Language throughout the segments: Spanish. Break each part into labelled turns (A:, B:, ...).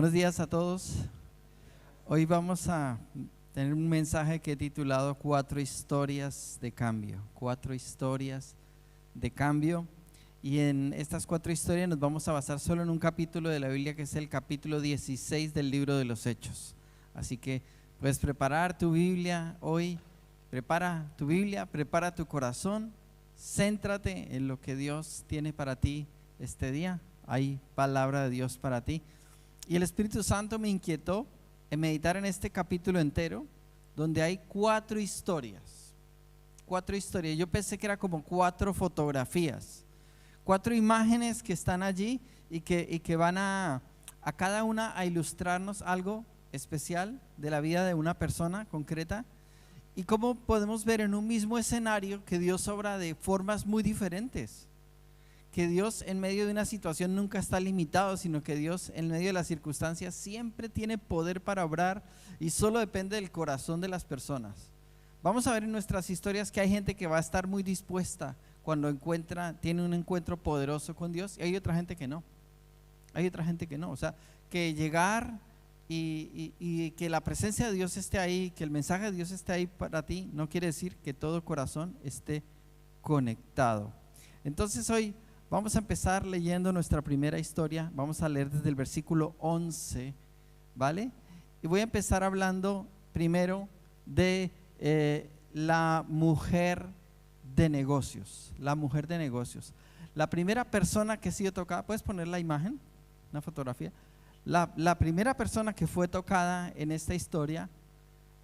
A: Buenos días a todos. Hoy vamos a tener un mensaje que he titulado 4 historias de cambio. 4 historias de cambio. Y en estas 4 historias nos vamos a basar solo en un capítulo de la Biblia, que es el capítulo 16 del libro de los Hechos. Así que puedes preparar tu Biblia hoy. Prepara tu Biblia, prepara tu corazón. Céntrate en lo que Dios tiene para ti este día. Hay palabra de Dios para ti. Y el Espíritu Santo me inquietó en meditar en este capítulo entero, donde hay 4 historias. 4 historias. Yo pensé que era como 4 fotografías, 4 imágenes que están allí y que van a cada una a ilustrarnos algo especial de la vida de una persona concreta. Y cómo podemos ver en un mismo escenario que Dios obra de formas muy diferentes. Que Dios en medio de una situación nunca está limitado, sino que Dios en medio de las circunstancias siempre tiene poder para obrar y solo depende del corazón de las personas. Vamos a ver en nuestras historias que hay gente que va a estar muy dispuesta cuando tiene un encuentro poderoso con Dios, y hay otra gente que no. Hay otra gente que no, o sea, que llegar y que la presencia de Dios esté ahí, que el mensaje de Dios esté ahí para ti, no quiere decir que todo corazón esté conectado. Entonces hoy vamos a empezar leyendo nuestra primera historia. Vamos a leer desde el versículo 11, ¿vale? Y voy a empezar hablando primero de la mujer de negocios. La mujer de negocios. La primera persona que ha sido tocada, ¿puedes poner la imagen? Una fotografía. La primera persona que fue tocada en esta historia,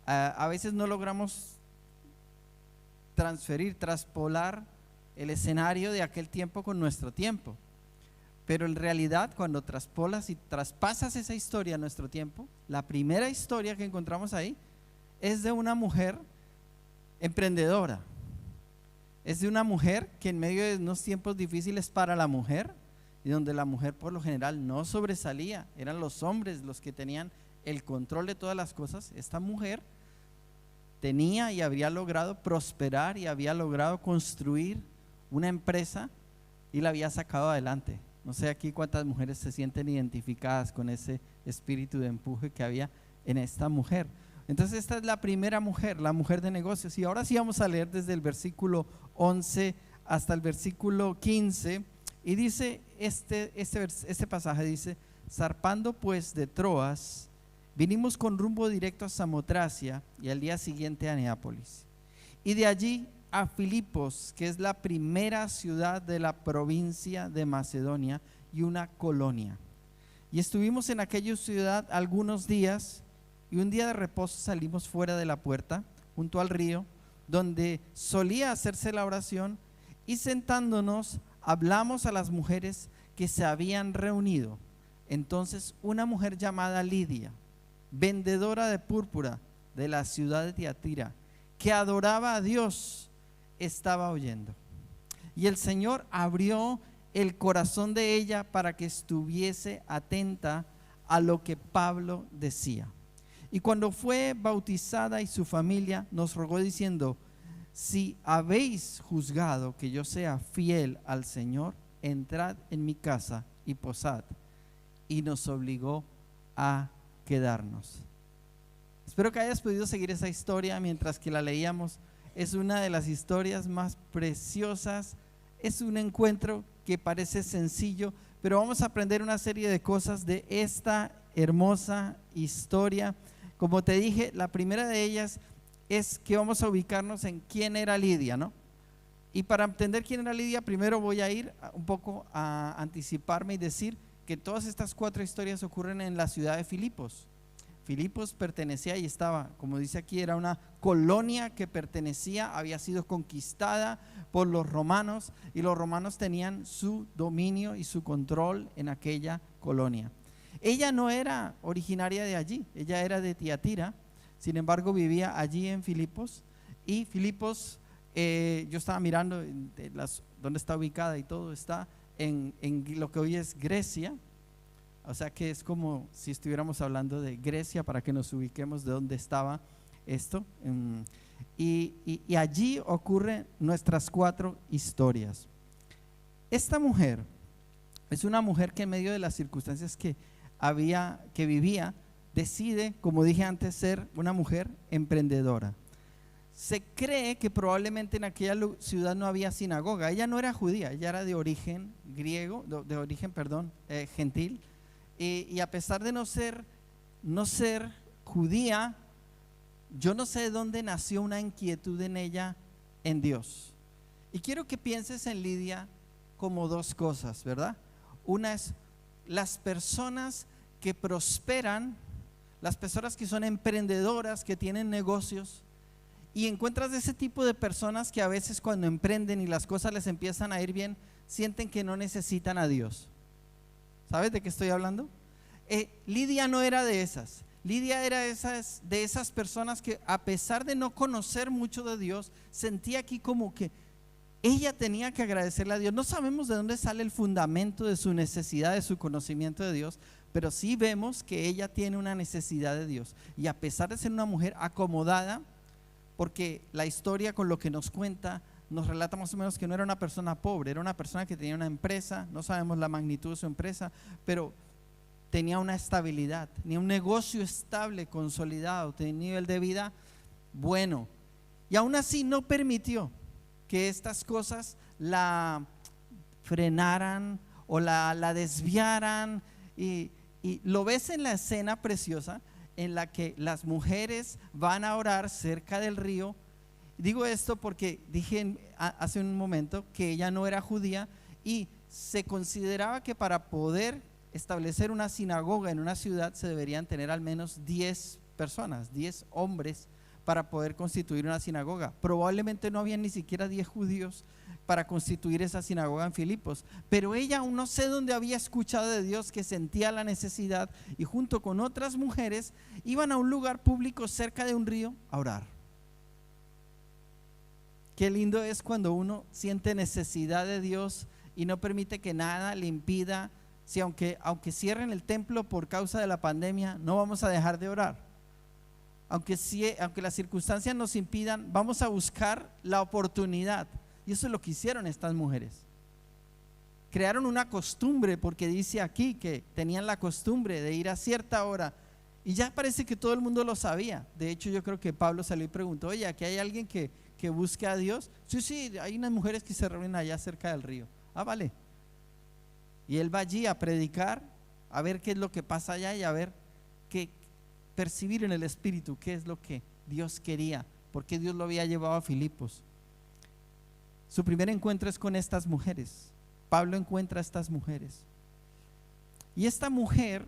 A: a veces no logramos traspolar el escenario de aquel tiempo con nuestro tiempo, pero en realidad cuando traspolas y traspasas esa historia a nuestro tiempo, la primera historia que encontramos ahí es de una mujer emprendedora, es de una mujer que en medio de unos tiempos difíciles para la mujer, y donde la mujer por lo general no sobresalía, eran los hombres los que tenían el control de todas las cosas, esta mujer tenía y había logrado prosperar y había logrado construir una empresa y la había sacado adelante. No sé aquí cuántas mujeres se sienten identificadas con ese espíritu de empuje que había en esta mujer. Entonces esta es la primera mujer, la mujer de negocios. Y ahora sí vamos a leer desde el versículo 11 hasta el versículo 15. Y dice este pasaje, dice: zarpando pues de Troas, vinimos con rumbo directo a Samotracia y al día siguiente a Neápolis. Y de allí a Filipos, que es la primera ciudad de la provincia de Macedonia y una colonia. Y estuvimos en aquella ciudad algunos días, y un día de reposo salimos fuera de la puerta, junto al río, donde solía hacerse la oración, y sentándonos hablamos a las mujeres que se habían reunido. Entonces una mujer llamada Lidia, vendedora de púrpura de la ciudad de Tiatira, que adoraba a Dios, estaba oyendo. Y el Señor abrió el corazón de ella para que estuviese atenta a lo que Pablo decía. Y cuando fue bautizada y su familia, nos rogó diciendo: si habéis juzgado que yo sea fiel al Señor, entrad en mi casa y posad. Y nos obligó a quedarnos. Espero que hayas podido seguir esa historia mientras que la leíamos. Es una de las historias más preciosas. Es un encuentro que parece sencillo, pero vamos a aprender una serie de cosas de esta hermosa historia. Como te dije, la primera de ellas es que vamos a ubicarnos en quién era Lidia, ¿no? Y para entender quién era Lidia, primero voy a ir un poco a anticiparme y decir que todas estas 4 historias ocurren en la ciudad de Filipos. Filipos pertenecía y estaba, como dice aquí, era una colonia que había sido conquistada por los romanos, y los romanos tenían su dominio y su control en aquella colonia. Ella no era originaria de allí, ella era de Tiatira. Sin embargo, vivía allí en Filipos. Y Filipos, yo estaba mirando dónde está ubicada, y todo está en lo que hoy es Grecia. O sea que es como si estuviéramos hablando de Grecia, para que nos ubiquemos de dónde estaba esto. Y allí ocurren nuestras 4 historias. Esta mujer es una mujer que en medio de las circunstancias que que vivía, decide, como dije antes, ser una mujer emprendedora. Se cree que probablemente en aquella ciudad no había sinagoga. Ella no era judía, ella era de origen griego, gentil. Y a pesar de no ser judía, yo no sé de dónde nació una inquietud en ella en Dios. Y quiero que pienses en Lidia como dos cosas, ¿verdad? Una es las personas que prosperan, las personas que son emprendedoras, que tienen negocios, y encuentras ese tipo de personas que a veces cuando emprenden y las cosas les empiezan a ir bien, sienten que no necesitan a Dios. ¿Sabes de qué estoy hablando? Lidia no era de esas. Lidia era de esas personas que, a pesar de no conocer mucho de Dios, sentía aquí como que ella tenía que agradecerle a Dios. No sabemos de dónde sale el fundamento de su necesidad, de su conocimiento de Dios, pero sí vemos que ella tiene una necesidad de Dios. Y a pesar de ser una mujer acomodada, porque la historia con lo que nos cuenta nos relata más o menos que no era una persona pobre, era una persona que tenía una empresa, no sabemos la magnitud de su empresa, pero tenía una estabilidad, tenía un negocio estable, consolidado, tenía un nivel de vida bueno, y aún así no permitió que estas cosas la frenaran o la desviaran. Y lo ves en la escena preciosa en la que las mujeres van a orar cerca del río. Digo esto porque dije hace un momento que ella no era judía y se consideraba que para poder establecer una sinagoga en una ciudad se deberían tener al menos 10 personas, 10 hombres para poder constituir una sinagoga. Probablemente no había ni siquiera 10 judíos para constituir esa sinagoga en Filipos, pero ella aún no sé dónde había escuchado de Dios, que sentía la necesidad, y junto con otras mujeres iban a un lugar público cerca de un río a orar. Qué lindo es cuando uno siente necesidad de Dios y no permite que nada le impida. Si aunque cierren el templo por causa de la pandemia, no vamos a dejar de orar. Aunque las circunstancias nos impidan, vamos a buscar la oportunidad. Y eso es lo que hicieron estas mujeres. Crearon una costumbre, porque dice aquí que tenían la costumbre de ir a cierta hora, y ya parece que todo el mundo lo sabía. De hecho, yo creo que Pablo salió y preguntó: oye, ¿aquí hay alguien que busque a Dios? Sí, hay unas mujeres que se reúnen allá cerca del río. Ah, vale. Y él va allí a predicar, a ver qué es lo que pasa allá y a ver percibir en el espíritu qué es lo que Dios quería, porque Dios lo había llevado a Filipos. Su primer encuentro es con estas mujeres. Pablo encuentra a estas mujeres, y esta mujer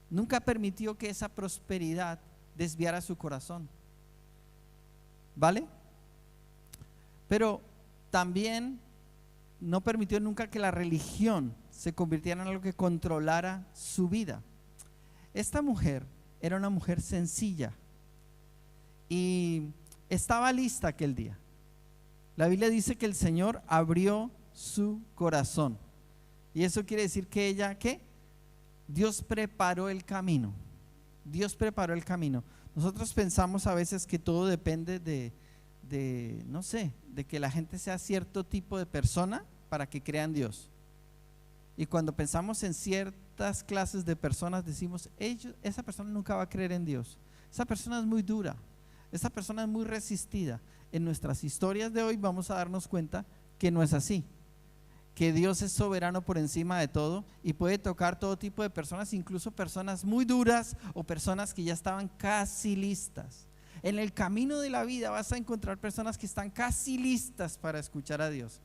A: nunca permitió que esa prosperidad desviara su corazón, ¿vale? Pero también no permitió nunca que la religión se convirtiera en algo que controlara su vida. Esta mujer era una mujer sencilla y estaba lista aquel día. La Biblia dice que el Señor abrió su corazón, y eso quiere decir que ella, ¿qué? Dios preparó el camino. Dios preparó el camino. Nosotros pensamos a veces que todo depende no sé, de que la gente sea cierto tipo de persona para que crean Dios. Y cuando pensamos en ciertas clases de personas, decimos: esa persona nunca va a creer en Dios. Esa persona es muy dura, esa persona es muy resistida. En nuestras historias de hoy vamos a darnos cuenta que no es así, que Dios es soberano por encima de todo y puede tocar todo tipo de personas, incluso personas muy duras o personas que ya estaban casi listas. En el camino de la vida vas a encontrar personas que están casi listas para escuchar a Dios,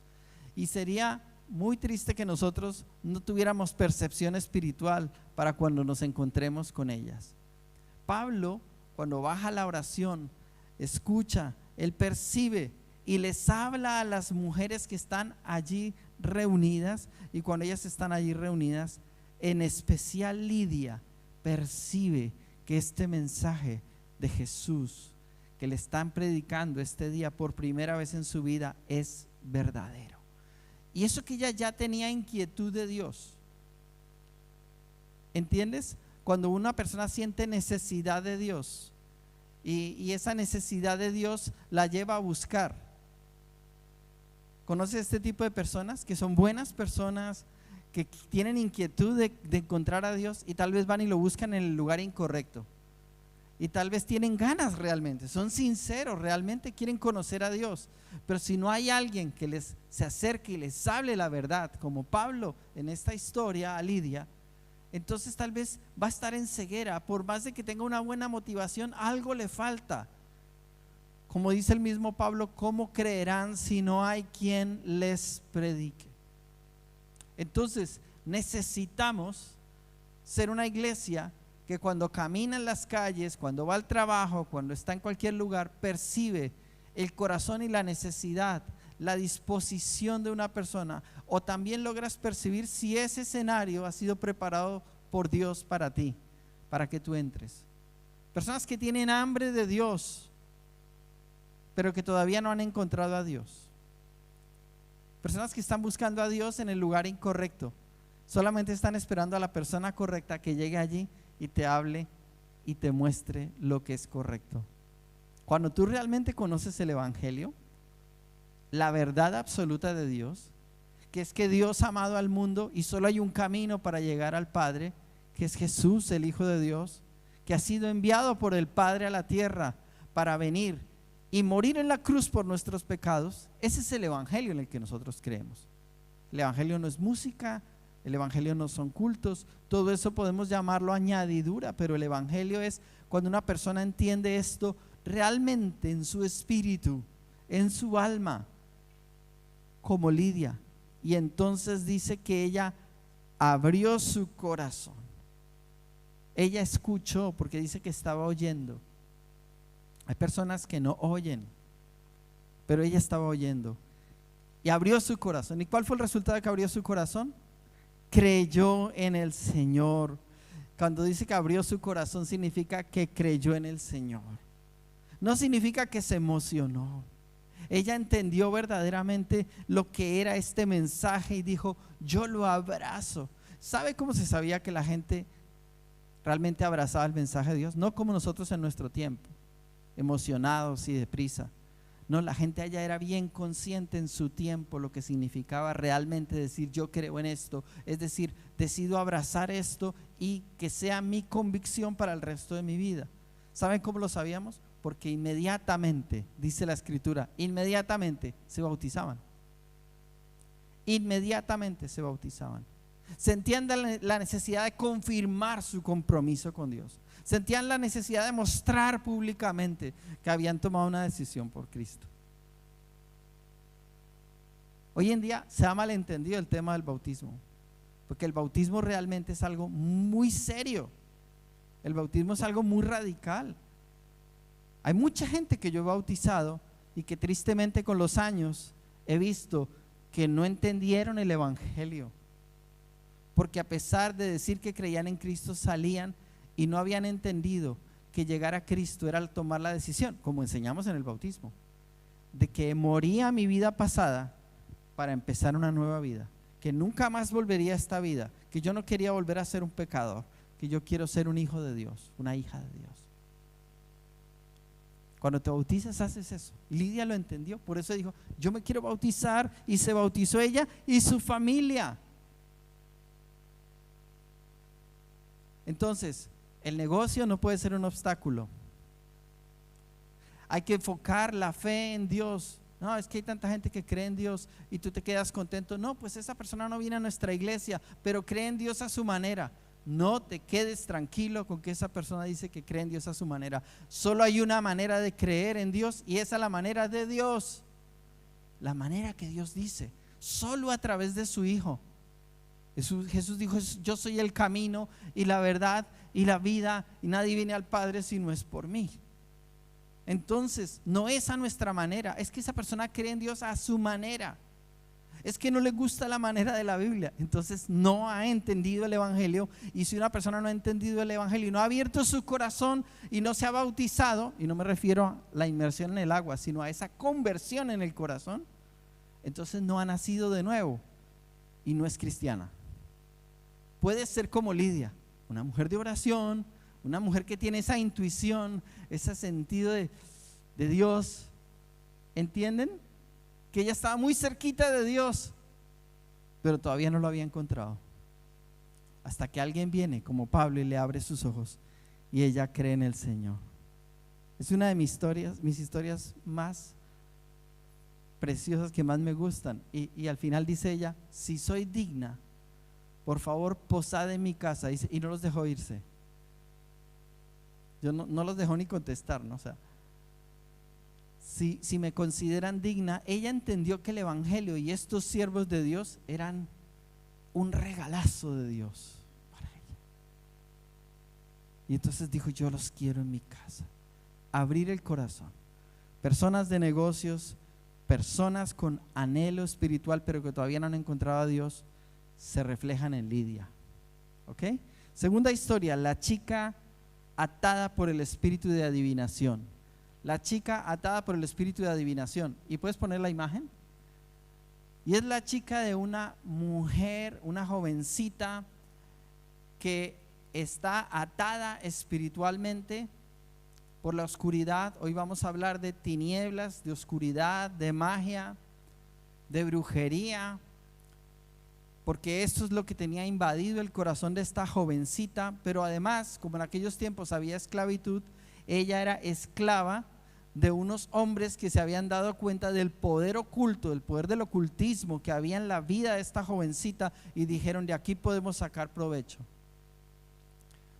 A: y sería muy triste que nosotros no tuviéramos percepción espiritual para cuando nos encontremos con ellas. Pablo, cuando baja la oración, escucha, él percibe y les habla a las mujeres que están allí reunidas, y cuando ellas están allí reunidas, en especial Lidia percibe que este mensaje de Jesús que le están predicando este día por primera vez en su vida es verdadero. Y eso que ella ya tenía inquietud de Dios. ¿Entiendes? Cuando una persona siente necesidad de Dios y esa necesidad de Dios la lleva a buscar. ¿Conoces este tipo de personas que son buenas personas, que tienen inquietud de encontrar a Dios y tal vez van y lo buscan en el lugar incorrecto. Y tal vez tienen ganas realmente, son sinceros, realmente quieren conocer a Dios. Pero si no hay alguien que se acerque y les hable la verdad, como Pablo en esta historia a Lidia, entonces tal vez va a estar en ceguera. Por más de que tenga una buena motivación, algo le falta. Como dice el mismo Pablo, ¿cómo creerán si no hay quien les predique? Entonces necesitamos ser una iglesia que cuando camina en las calles, cuando va al trabajo, cuando está en cualquier lugar, percibe el corazón y la necesidad, la disposición de una persona, o también logras percibir si ese escenario ha sido preparado por Dios para ti, para que tú entres. Personas que tienen hambre de Dios, pero que todavía no han encontrado a Dios. Personas que están buscando a Dios en el lugar incorrecto, solamente están esperando a la persona correcta que llegue allí y te hable y te muestre lo que es correcto. Cuando tú realmente conoces el Evangelio, la verdad absoluta de Dios, que es que Dios ha amado al mundo y solo hay un camino para llegar al Padre, que es Jesús, el Hijo de Dios, que ha sido enviado por el Padre a la tierra para venir y morir en la cruz por nuestros pecados. Ese es el Evangelio en el que nosotros creemos. El Evangelio no es música, el Evangelio no son cultos, todo eso podemos llamarlo añadidura, pero el Evangelio es cuando una persona entiende esto realmente en su espíritu, en su alma, como Lidia. Y entonces dice que ella abrió su corazón. Ella escuchó, porque dice que estaba oyendo. Hay personas que no oyen, pero ella estaba oyendo y abrió su corazón. ¿Y cuál fue el resultado de que abrió su corazón? Creyó en el Señor. Cuando dice que abrió su corazón, significa que creyó en el Señor. No significa que se emocionó. Ella entendió verdaderamente lo que era este mensaje y dijo: yo lo abrazo. ¿Sabe cómo se sabía que la gente realmente abrazaba el mensaje de Dios? No como nosotros en nuestro tiempo, emocionados y deprisa. No, la gente allá era bien consciente en su tiempo lo que significaba realmente decir: yo creo en esto, es decir, decido abrazar esto y que sea mi convicción para el resto de mi vida. ¿Saben cómo lo sabíamos? Porque inmediatamente, dice la Escritura, inmediatamente se bautizaban. Inmediatamente se bautizaban. Sentían la necesidad de confirmar su compromiso con Dios. Sentían la necesidad de mostrar públicamente que habían tomado una decisión por Cristo. Hoy en día se ha malentendido el tema del bautismo, porque el bautismo realmente es algo muy serio. El bautismo es algo muy radical. Hay mucha gente que yo he bautizado y que tristemente con los años he visto que no entendieron el Evangelio, porque a pesar de decir que creían en Cristo, salían y no habían entendido que llegar a Cristo era tomar la decisión, como enseñamos en el bautismo, de que moría mi vida pasada para empezar una nueva vida, que nunca más volvería a esta vida, que yo no quería volver a ser un pecador, que yo quiero ser un hijo de Dios, una hija de Dios. Cuando te bautizas haces eso. Lidia lo entendió, por eso dijo: yo me quiero bautizar, y se bautizó ella y su familia. Entonces, el negocio no puede ser un obstáculo. Hay que enfocar la fe en Dios. No, es que hay tanta gente que cree en Dios y tú te quedas contento. No, pues esa persona no viene a nuestra iglesia, pero cree en Dios a su manera. No te quedes tranquilo con que esa persona dice que cree en Dios a su manera. Solo hay una manera de creer en Dios, y esa es la manera de Dios, la manera que Dios dice, solo a través de su Hijo. Jesús dijo: yo soy el camino y la verdad y la vida, y nadie viene al Padre si no es por mí. Entonces no es a nuestra manera, es que esa persona cree en Dios a su manera. Es que no le gusta la manera de la Biblia, entonces no ha entendido el Evangelio. Y si una persona no ha entendido el Evangelio y no ha abierto su corazón y no se ha bautizado, y no me refiero a la inmersión en el agua, sino a esa conversión en el corazón, entonces no ha nacido de nuevo y no es cristiana. Puede ser como Lidia, una mujer de oración, una mujer que tiene esa intuición, ese sentido de Dios. ¿Entienden? Que ella estaba muy cerquita de Dios, pero todavía no lo había encontrado. Hasta que alguien viene como Pablo y le abre sus ojos y ella cree en el Señor. Es una de mis historias más preciosas, que más me gustan. Y al final dice ella: si soy digna, por favor posad en mi casa. Y no los dejó irse. Yo no los dejó ni contestar, ¿no? O sea, si me consideran digna. Ella entendió que el evangelio y estos siervos de Dios eran un regalazo de Dios para ella. Y entonces dijo: yo los quiero en mi casa. Abrir el corazón. Personas de negocios, personas con anhelo espiritual pero que todavía no han encontrado a Dios, se reflejan en Lidia. ¿Ok? Segunda historia: la chica atada por el espíritu de adivinación. La chica atada por el espíritu de adivinación. ¿Y puedes poner la imagen? Y es la chica de una mujer, una jovencita que está atada espiritualmente por la oscuridad. Hoy vamos a hablar de tinieblas, de oscuridad, de magia, de brujería, porque esto es lo que tenía invadido el corazón de esta jovencita. Pero además, como en aquellos tiempos había esclavitud, ella era esclava de unos hombres que se habían dado cuenta del poder oculto, del poder del ocultismo que había en la vida de esta jovencita, y dijeron: de aquí podemos sacar provecho.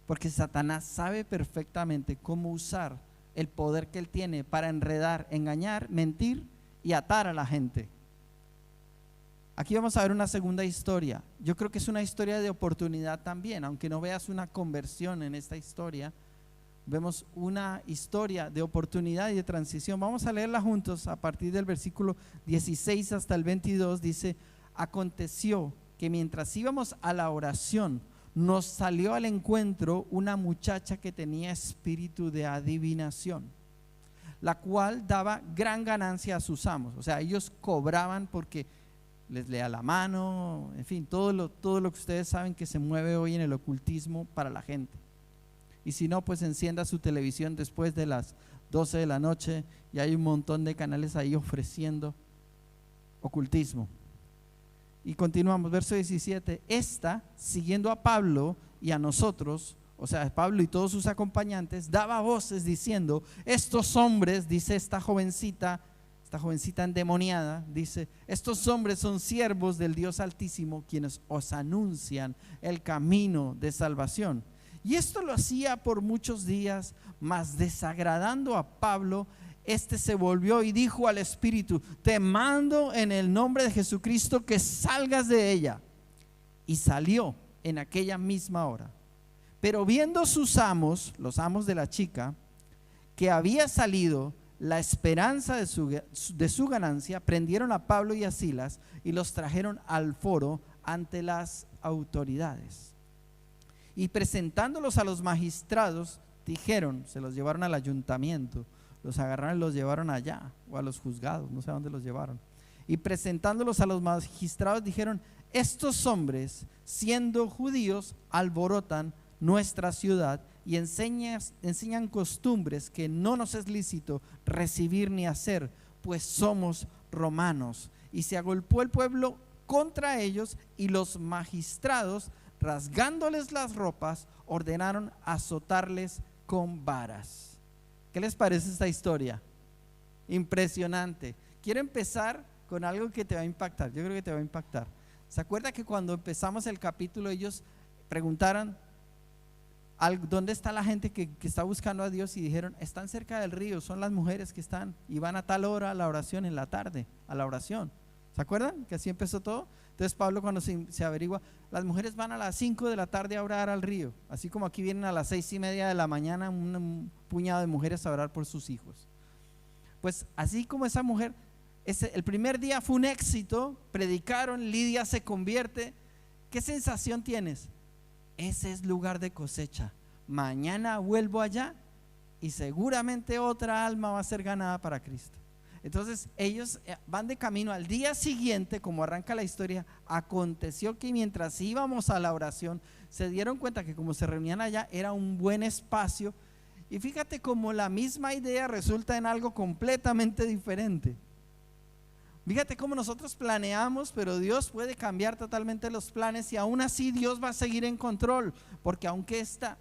A: Porque Satanás sabe perfectamente cómo usar el poder que él tiene para enredar, engañar, mentir y atar a la gente. Aquí vamos a ver una segunda historia. Yo creo que es una historia de oportunidad también, aunque no veas una conversión en esta historia. Vemos una historia de oportunidad y de transición. Vamos a leerla juntos a partir del versículo 16 hasta el 22. Dice: aconteció que mientras íbamos a la oración, nos salió al encuentro una muchacha que tenía espíritu de adivinación, la cual daba gran ganancia a sus amos. O sea, ellos cobraban porque les leía la mano, en fin, todo lo que ustedes saben que se mueve hoy en el ocultismo para la gente. Y si no, pues encienda su televisión después de las 12 de la noche y hay un montón de canales ahí ofreciendo ocultismo. Y continuamos, verso 17. Esta, siguiendo a Pablo y a nosotros, o sea, Pablo y todos sus acompañantes, daba voces diciendo: estos hombres, dice esta jovencita endemoniada, dice: estos hombres son siervos del Dios Altísimo, quienes os anuncian el camino de salvación. Y esto lo hacía por muchos días, mas desagradando a Pablo, este se volvió y dijo al espíritu: te mando en el nombre de Jesucristo que salgas de ella. Y salió en aquella misma hora. Pero viendo sus amos, los amos de la chica, que había salido la esperanza de su ganancia, prendieron a Pablo y a Silas y los trajeron al foro ante las autoridades. Y presentándolos a los magistrados, dijeron, se los llevaron al ayuntamiento, los agarraron y los llevaron allá, o a los juzgados, no sé a dónde los llevaron. Y presentándolos a los magistrados, dijeron: estos hombres, siendo judíos, alborotan nuestra ciudad y enseñan costumbres que no nos es lícito recibir ni hacer, pues somos romanos. Y se agolpó el pueblo contra ellos, y los magistrados, rasgándoles las ropas, ordenaron azotarles con varas. ¿Qué les parece esta historia? Impresionante. Quiero empezar con algo que te va a impactar. Yo creo que te va a impactar. ¿Se acuerda que cuando empezamos el capítulo ellos preguntaron dónde está la gente que está buscando a Dios? Y dijeron: están cerca del río, son las mujeres que están y van a tal hora a la oración, en la tarde a la oración. ¿Se acuerdan que así empezó todo? Entonces Pablo, cuando se averigua, las mujeres van a las 5 de la tarde a orar al río, así como aquí vienen a las 6:30 de la mañana un puñado de mujeres a orar por sus hijos. Pues así como esa mujer, el primer día fue un éxito, predicaron, Lidia se convierte. ¿Qué sensación tienes? Ese es lugar de cosecha. Mañana vuelvo allá y seguramente otra alma va a ser ganada para Cristo. Entonces ellos van de camino. Al día siguiente, como arranca la historia, aconteció que mientras íbamos a la oración, se dieron cuenta que como se reunían allá era un buen espacio. Y fíjate cómo la misma idea resulta en algo completamente diferente. Fíjate cómo nosotros planeamos, pero Dios puede cambiar totalmente los planes y aún así Dios va a seguir en control, porque aunque esta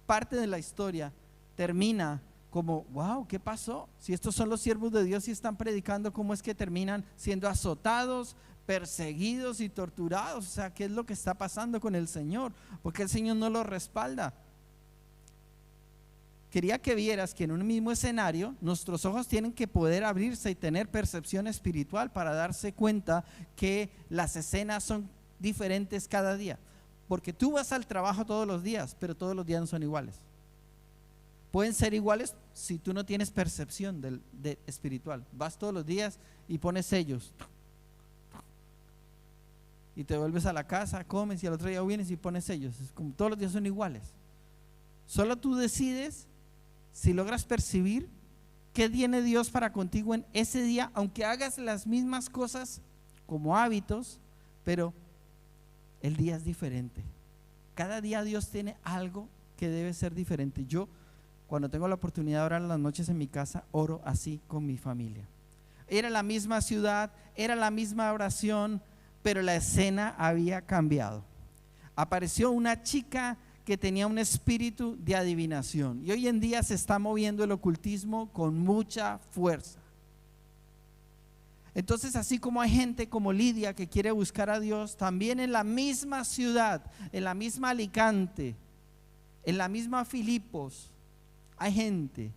A: parte de la historia termina como, wow, ¿qué pasó? Si estos son los siervos de Dios y están predicando, ¿cómo es que terminan siendo azotados, perseguidos y torturados? O sea, ¿qué es lo que está pasando con el Señor? Porque el Señor no los respalda. Quería que vieras que en un mismo escenario nuestros ojos tienen que poder abrirse y tener percepción espiritual para darse cuenta que las escenas son diferentes cada día. Porque tú vas al trabajo todos los días, pero todos los días no son iguales. Pueden ser iguales si tú no tienes percepción de espiritual. Vas todos los días y pones sellos. Y te vuelves a la casa, comes y al otro día vienes y pones sellos. Es como todos los días son iguales. Solo tú decides si logras percibir qué tiene Dios para contigo en ese día, aunque hagas las mismas cosas como hábitos, pero el día es diferente. Cada día Dios tiene algo que debe ser diferente. Yo, cuando tengo la oportunidad de orar en las noches en mi casa, oro así con mi familia. Era la misma ciudad, era la misma oración, pero la escena había cambiado. Apareció una chica que tenía un espíritu de adivinación, y hoy en día se está moviendo el ocultismo con mucha fuerza. Entonces, así como hay gente como Lidia que quiere buscar a Dios, también en la misma ciudad, en la misma Alicante, en la misma Filipos, hay gente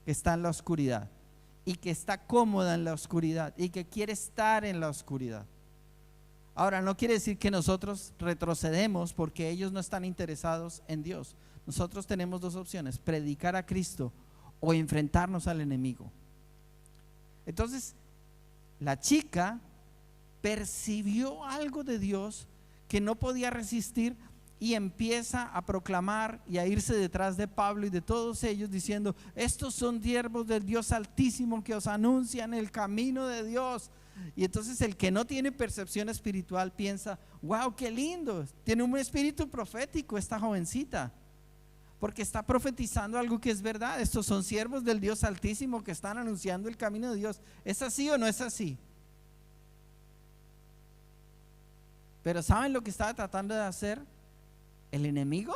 A: que está en la oscuridad y que está cómoda en la oscuridad y que quiere estar en la oscuridad. Ahora, no quiere decir que nosotros retrocedemos porque ellos no están interesados en Dios. Nosotros tenemos dos opciones: predicar a Cristo o enfrentarnos al enemigo. Entonces, la chica percibió algo de Dios que no podía resistir y empieza a proclamar y a irse detrás de Pablo y de todos ellos diciendo: estos son siervos del Dios Altísimo que os anuncian el camino de Dios. Y entonces el que no tiene percepción espiritual piensa: wow, qué lindo, tiene un espíritu profético esta jovencita, porque está profetizando algo que es verdad. Estos son siervos del Dios Altísimo que están anunciando el camino de Dios. ¿Es así o no es así? Pero ¿saben lo que estaba tratando de hacer el enemigo?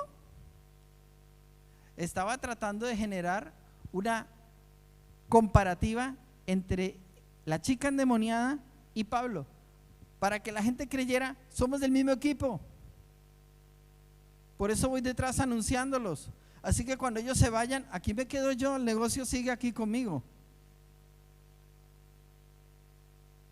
A: Estaba tratando de generar una comparativa entre la chica endemoniada y Pablo, para que la gente creyera: somos del mismo equipo, por eso voy detrás anunciándolos. Así que cuando ellos se vayan, aquí me quedo yo, el negocio sigue aquí conmigo.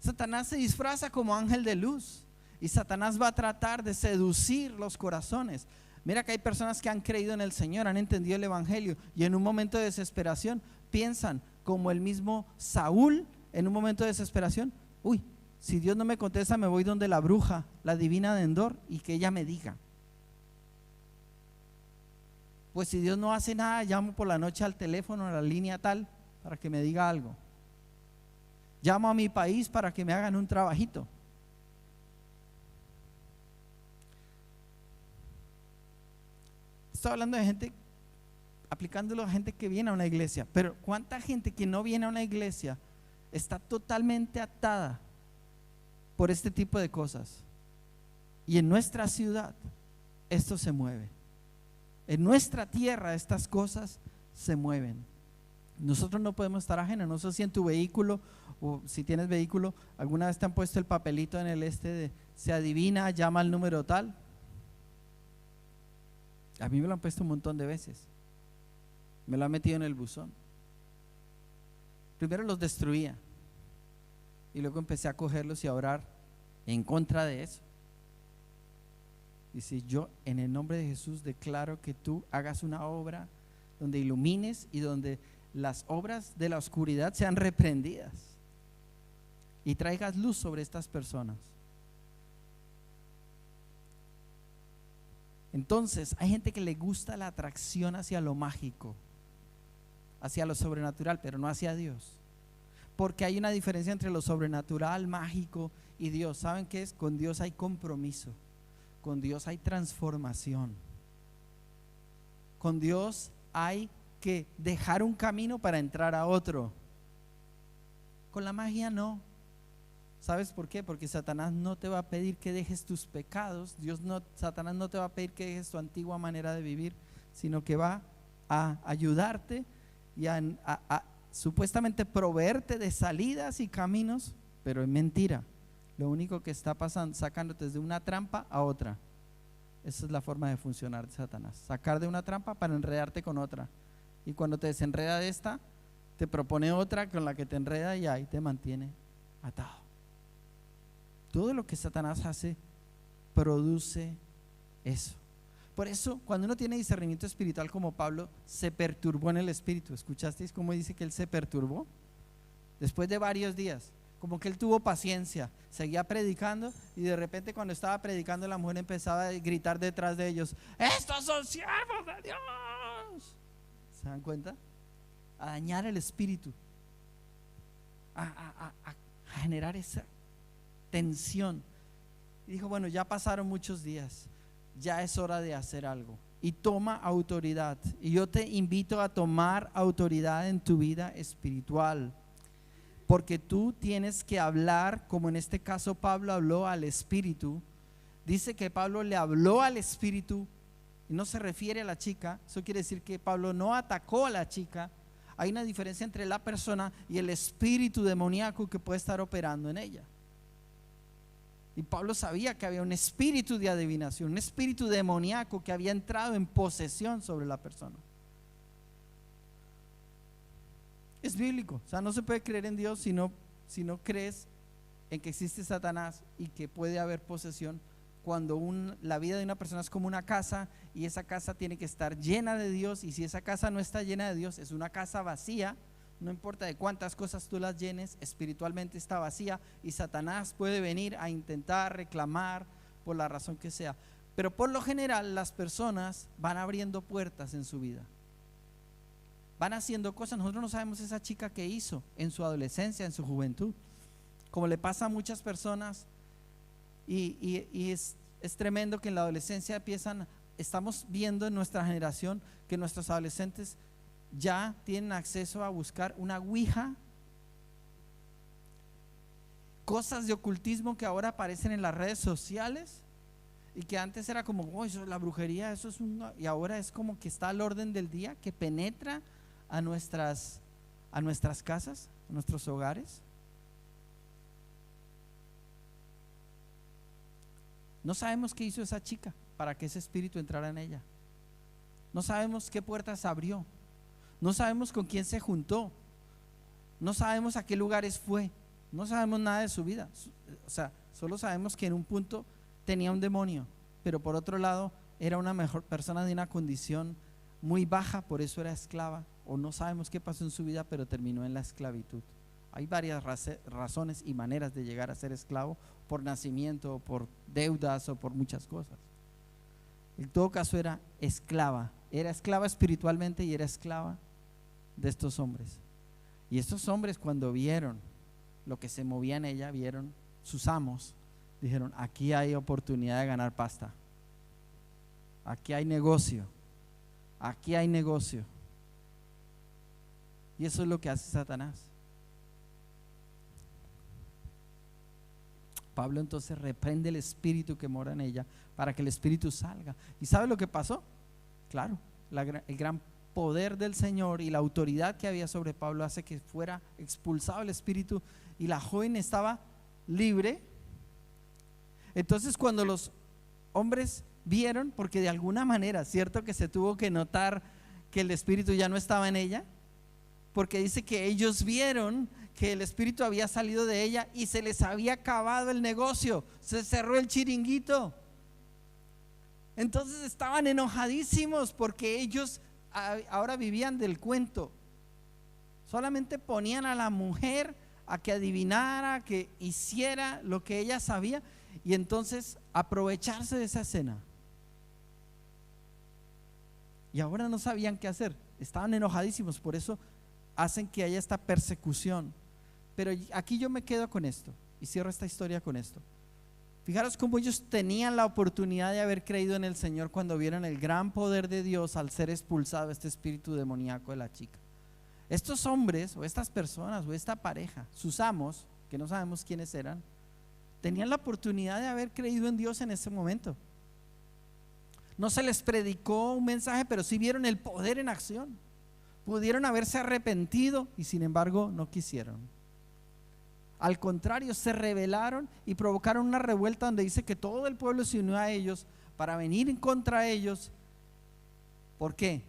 A: Satanás se disfraza como ángel de luz y Satanás va a tratar de seducir los corazones. Mira que hay personas que han creído en el Señor, han entendido el evangelio y en un momento de desesperación piensan como el mismo Saúl. En un momento de desesperación: uy, si Dios no me contesta, me voy donde la bruja, la divina de Endor, y que ella me diga. Pues si Dios no hace nada, llamo por la noche al teléfono, a la línea tal, para que me diga algo. Llamo a mi país para que me hagan un trabajito. Estoy hablando de gente, aplicándolo a gente que viene a una iglesia, pero ¿cuánta gente que no viene a una iglesia está totalmente atada por este tipo de cosas? Y en nuestra ciudad esto se mueve. En nuestra tierra estas cosas se mueven. Nosotros no podemos estar ajenos. No sé si en tu vehículo, o si tienes vehículo, alguna vez te han puesto el papelito en el de se adivina, llama al número tal. A mí me lo han puesto un montón de veces. Me lo han metido en el buzón. Primero los destruía y luego empecé a cogerlos y a orar en contra de eso. Dice: yo en el nombre de Jesús declaro que tú hagas una obra donde ilumines y donde las obras de la oscuridad sean reprendidas y traigas luz sobre estas personas. Entonces hay gente que le gusta la atracción hacia lo mágico, hacia lo sobrenatural, pero no hacia Dios, porque hay una diferencia entre lo sobrenatural, mágico y Dios. ¿Saben qué es? Con Dios hay compromiso, con Dios hay transformación, con Dios hay que dejar un camino para entrar a otro. Con la magia no. ¿Sabes por qué? Porque Satanás no te va a pedir que dejes tus pecados. Satanás no te va a pedir que dejes tu antigua manera de vivir, sino que va a ayudarte y a supuestamente proveerte de salidas y caminos, pero es mentira. Lo único que está pasando, sacándote de una trampa a otra. Esa es la forma de funcionar de Satanás. Sacar de una trampa para enredarte con otra. Y cuando te desenreda de esta, te propone otra con la que te enreda y ahí te mantiene atado. Todo lo que Satanás hace produce eso. Por eso, cuando uno tiene discernimiento espiritual como Pablo, se perturbó en el espíritu. ¿Escuchasteis cómo dice que él se perturbó? Después de varios días, como que él tuvo paciencia, seguía predicando y de repente cuando estaba predicando la mujer empezaba a gritar detrás de ellos: ¡estos son siervos de Dios! ¿Se dan cuenta? A dañar el espíritu, a generar esa tensión. Y dijo: bueno, ya pasaron muchos días, ya es hora de hacer algo. Y toma autoridad. Y yo te invito a tomar autoridad en tu vida espiritual, porque tú tienes que hablar, como en este caso Pablo habló al espíritu. Dice que Pablo le habló al espíritu y no se refiere a la chica. Eso quiere decir que Pablo no atacó a la chica. Hay una diferencia entre la persona y el espíritu demoníaco que puede estar operando en ella. Y Pablo sabía que había un espíritu de adivinación, un espíritu demoníaco que había entrado en posesión sobre la persona. Es bíblico, o sea, no se puede creer en Dios si no crees en que existe Satanás y que puede haber posesión. Cuando la vida de una persona es como una casa y esa casa tiene que estar llena de Dios, y si esa casa no está llena de Dios, es una casa vacía. No importa de cuántas cosas tú las llenes, espiritualmente está vacía y Satanás puede venir a intentar reclamar por la razón que sea. Pero por lo general las personas van abriendo puertas en su vida, van haciendo cosas. Nosotros no sabemos esa chica que hizo en su adolescencia, en su juventud, como le pasa a muchas personas. Y es tremendo que en la adolescencia estamos viendo en nuestra generación que nuestros adolescentes ya tienen acceso a buscar una ouija, cosas de ocultismo que ahora aparecen en las redes sociales y que antes era como: oh, eso es la brujería, eso es y ahora es como que está al orden del día, que penetra a nuestras casas, a nuestros hogares. No sabemos qué hizo esa chica para que ese espíritu entrara en ella. No sabemos qué puertas abrió. No sabemos con quién se juntó. No sabemos a qué lugares fue. No sabemos nada de su vida. O sea, solo sabemos que en un punto tenía un demonio, pero por otro lado era una mejor persona de una condición muy baja, por eso era esclava. O no sabemos qué pasó en su vida, pero terminó en la esclavitud. Hay varias razones y maneras de llegar a ser esclavo: por nacimiento, o por deudas, o por muchas cosas. En todo caso era esclava espiritualmente y era esclava de estos hombres. Y estos hombres, cuando vieron lo que se movía en ella, vieron sus amos, dijeron: aquí hay oportunidad de ganar pasta, aquí hay negocio, aquí hay negocio. Y eso es lo que hace Satanás. Pablo entonces reprende el espíritu que mora en ella para que el espíritu salga. ¿Y sabe lo que pasó? Claro, el gran poder del Señor y la autoridad que había sobre Pablo hace que fuera expulsado el espíritu y la joven estaba libre. Entonces, cuando los hombres vieron, porque de alguna manera, cierto que se tuvo que notar que el espíritu ya no estaba en ella, porque dice que ellos vieron que el espíritu había salido de ella y se les había acabado el negocio, se cerró el chiringuito. Entonces estaban enojadísimos porque ellos ahora vivían del cuento. Solamente ponían a la mujer a que adivinara, que hiciera lo que ella sabía, y entonces aprovecharse de esa escena. Y ahora no sabían qué hacer, estaban enojadísimos, por eso hacen que haya esta persecución. Pero aquí yo me quedo con esto y cierro esta historia con esto. Fijaros cómo ellos tenían la oportunidad de haber creído en el Señor cuando vieron el gran poder de Dios al ser expulsado este espíritu demoníaco de la chica. Estos hombres o estas personas o esta pareja, sus amos, que no sabemos quiénes eran, tenían la oportunidad de haber creído en Dios en ese momento. No se les predicó un mensaje, pero sí vieron el poder en acción. Pudieron haberse arrepentido y sin embargo no quisieron. Al contrario, se rebelaron y provocaron una revuelta donde dice que todo el pueblo se unió a ellos para venir en contra de ellos. ¿Por qué?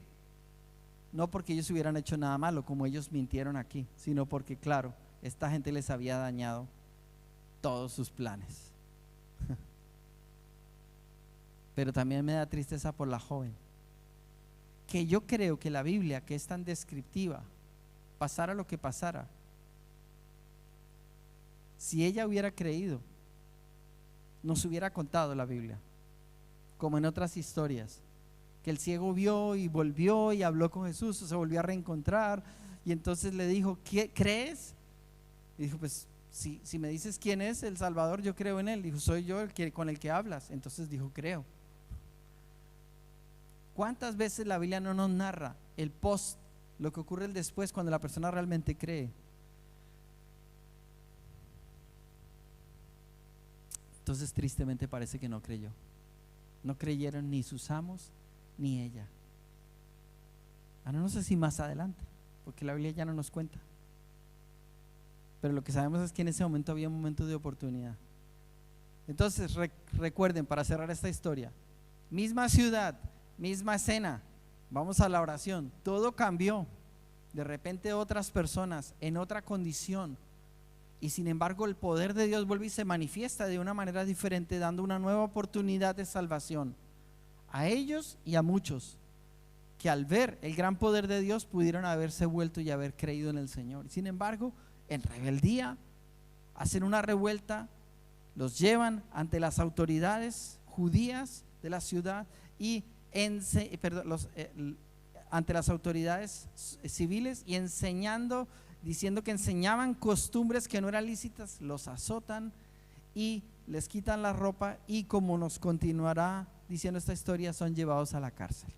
A: No porque ellos hubieran hecho nada malo, como ellos mintieron aquí, sino porque, claro, esta gente les había dañado todos sus planes. Pero también me da tristeza por la joven, que yo creo que la Biblia, que es tan descriptiva, pasara lo que pasara, si ella hubiera creído, nos hubiera contado la Biblia, como en otras historias, que el ciego vio y volvió y habló con Jesús, se volvió a reencontrar y entonces le dijo, ¿qué crees? Y dijo, pues si me dices quién es el Salvador, yo creo en él. Dijo, soy yo con el que hablas. Entonces dijo, creo. ¿Cuántas veces la Biblia no nos narra el post, lo que ocurre el después cuando la persona realmente cree? Entonces tristemente parece que no creyó. No creyeron ni sus amos ni ella. Ahora no sé si más adelante, porque la Biblia ya no nos cuenta. Pero lo que sabemos es que en ese momento había un momento de oportunidad. Entonces recuerden, para cerrar esta historia, misma ciudad, misma escena, vamos a la oración, todo cambió. De repente otras personas en otra condición, y sin embargo el poder de Dios vuelve y se manifiesta de una manera diferente, dando una nueva oportunidad de salvación a ellos y a muchos que al ver el gran poder de Dios pudieron haberse vuelto y haber creído en el Señor. Sin embargo, en rebeldía hacen una revuelta, los llevan ante las autoridades judías de la ciudad y ante las autoridades civiles, y enseñando, diciendo que enseñaban costumbres que no eran lícitas, los azotan y les quitan la ropa, y como nos continuará diciendo esta historia, son llevados a la cárcel.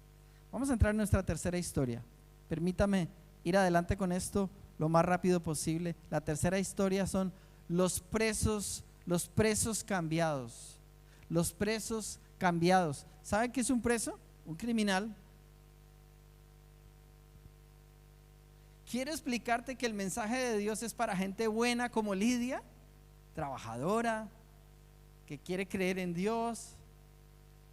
A: Vamos a entrar en nuestra tercera historia. Permítame ir adelante con esto lo más rápido posible. La tercera historia son los presos cambiados. Los presos cambiados. ¿Sabe qué es un preso? Un criminal. Quiero explicarte que el mensaje de Dios es para gente buena como Lidia, trabajadora, que quiere creer en Dios,